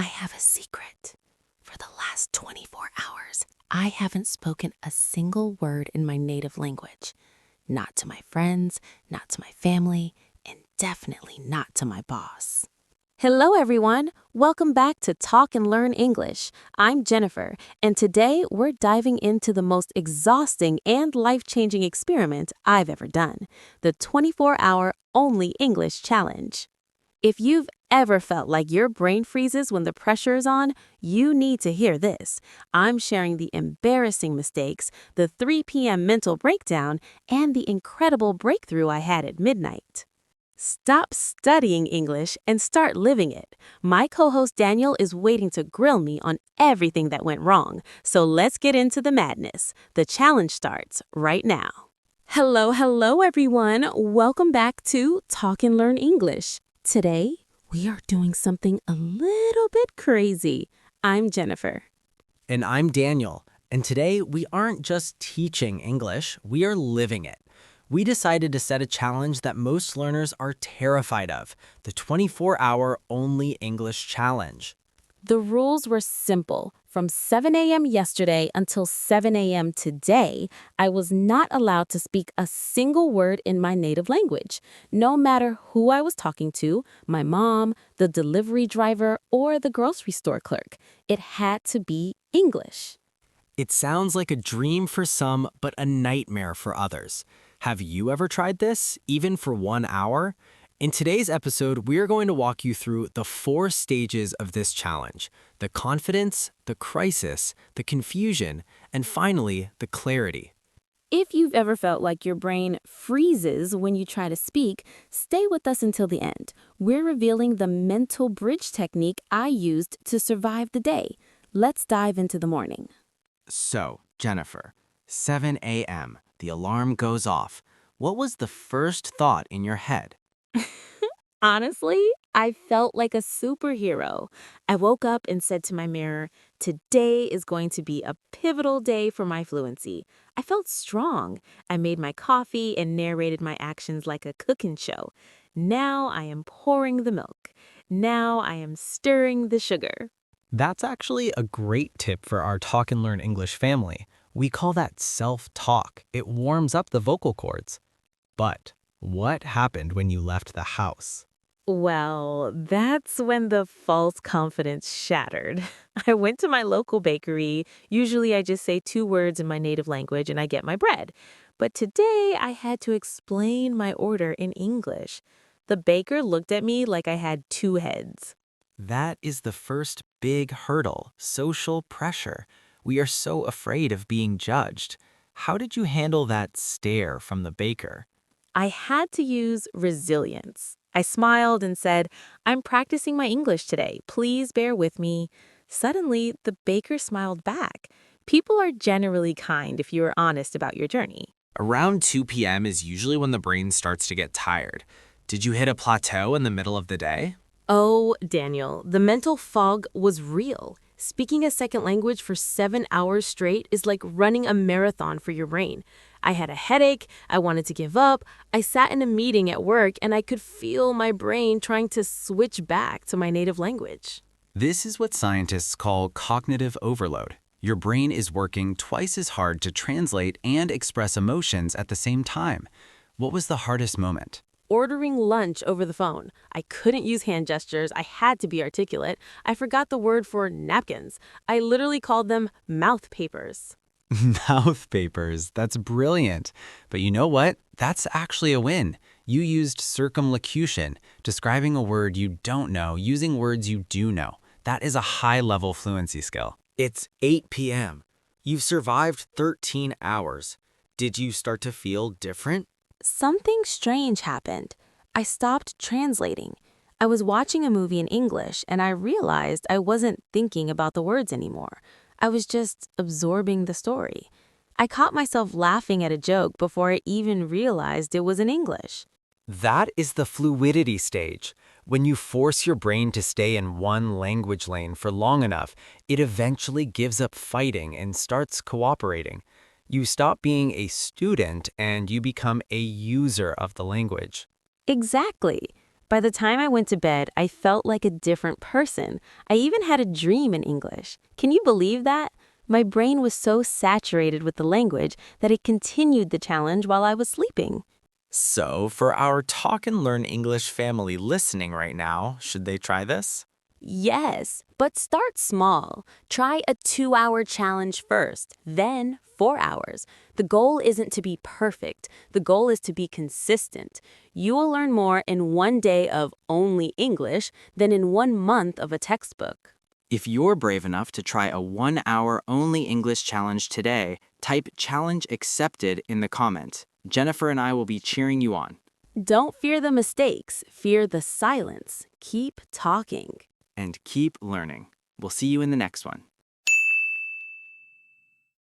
I have a secret. For the last 24 hours, I haven't spoken a single word in my native language. Not to my friends, not to my family, and definitely not to my boss. Hello, everyone. Welcome back to Talk and Learn English. I'm Jennifer, and today we're diving into the most exhausting and life-changing experiment I've ever done, the 24-hour Only English Challenge. If you've ever felt like your brain freezes when the pressure is on, you need to hear this. I'm sharing the embarrassing mistakes, the 3 p.m. mental breakdown, and the incredible breakthrough I had at midnight. Stop studying English and start living it. My co-host Daniel is waiting to grill me on everything that went wrong, so let's get into the madness. The challenge starts right now. Hello, everyone. Welcome back to Talk and Learn English. Today, we are doing something a little bit crazy. I'm Jennifer. And I'm Daniel. And today, we aren't just teaching English, we are living it. We decided to set a challenge that most learners are terrified of, the 24-hour Only English Challenge. The rules were simple. From 7 a.m. yesterday until 7 a.m. today, I was not allowed to speak a single word in my native language, no matter who I was talking to, my mom, the delivery driver, or the grocery store clerk. It had to be English. It sounds like a dream for some, but a nightmare for others. Have you ever tried this, even for 1 hour? In today's episode, we are going to walk you through the 4 stages of this challenge: the confidence, the crisis, the confusion, and finally, the clarity. If you've ever felt like your brain freezes when you try to speak, stay with us until the end. We're revealing the mental bridge technique I used to survive the day. Let's dive into the morning. So, Jennifer, 7 a.m., the alarm goes off. What was the first thought in your head? Honestly, I felt like a superhero. I woke up and said to my mirror, today is going to be a pivotal day for my fluency. I felt strong. I made my coffee and narrated my actions like a cooking show. Now I am pouring the milk. Now I am stirring the sugar. That's actually a great tip for our Talk and Learn English family. We call that self-talk. It warms up the vocal cords. But what happened when you left the house? Well, that's when the false confidence shattered. I went to my local bakery. Usually I just say 2 words in my native language and I get my bread. But today I had to explain my order in English. The baker looked at me like I had 2 heads. That is the first big hurdle, social pressure. We are so afraid of being judged. How did you handle that stare from the baker? I had to use resilience. I smiled and said, I'm practicing my English today. Please bear with me. Suddenly, the baker smiled back. People are generally kind if you are honest about your journey. Around 2 p.m. is usually when the brain starts to get tired. Did you hit a plateau in the middle of the day? Oh, Daniel, the mental fog was real. Speaking a second language for 7 hours straight is like running a marathon for your brain. I had a headache, I wanted to give up, I sat in a meeting at work, and I could feel my brain trying to switch back to my native language. This is what scientists call cognitive overload. Your brain is working twice as hard to translate and express emotions at the same time. What was the hardest moment? Ordering lunch over the phone. I couldn't use hand gestures. I had to be articulate. I forgot the word for napkins. I literally called them mouth papers. Mouth papers. That's brilliant. But you know what? That's actually a win. You used circumlocution, describing a word you don't know using words you do know. That is a high-level fluency skill. It's 8 p.m. You've survived 13 hours. Did you start to feel different? Something strange happened. I stopped translating. I was watching a movie in English, and I realized I wasn't thinking about the words anymore. I was just absorbing the story. I caught myself laughing at a joke before I even realized it was in English. That is the fluidity stage. When you force your brain to stay in one language lane for long enough, it eventually gives up fighting and starts cooperating. You stop being a student and you become a user of the language. Exactly. By the time I went to bed, I felt like a different person. I even had a dream in English. Can you believe that? My brain was so saturated with the language that it continued the challenge while I was sleeping. So, for our Talk and Learn English family listening right now, should they try this? Yes, but start small. Try a 2-hour challenge first, then 4 hours. The goal isn't to be perfect. The goal is to be consistent. You will learn more in one day of only English than in 1 month of a textbook. If you're brave enough to try a 1 hour only English challenge today, type challenge accepted in the comment. Jennifer and I will be cheering you on. Don't fear the mistakes, fear the silence. Keep talking. And keep learning. We'll see you in the next one.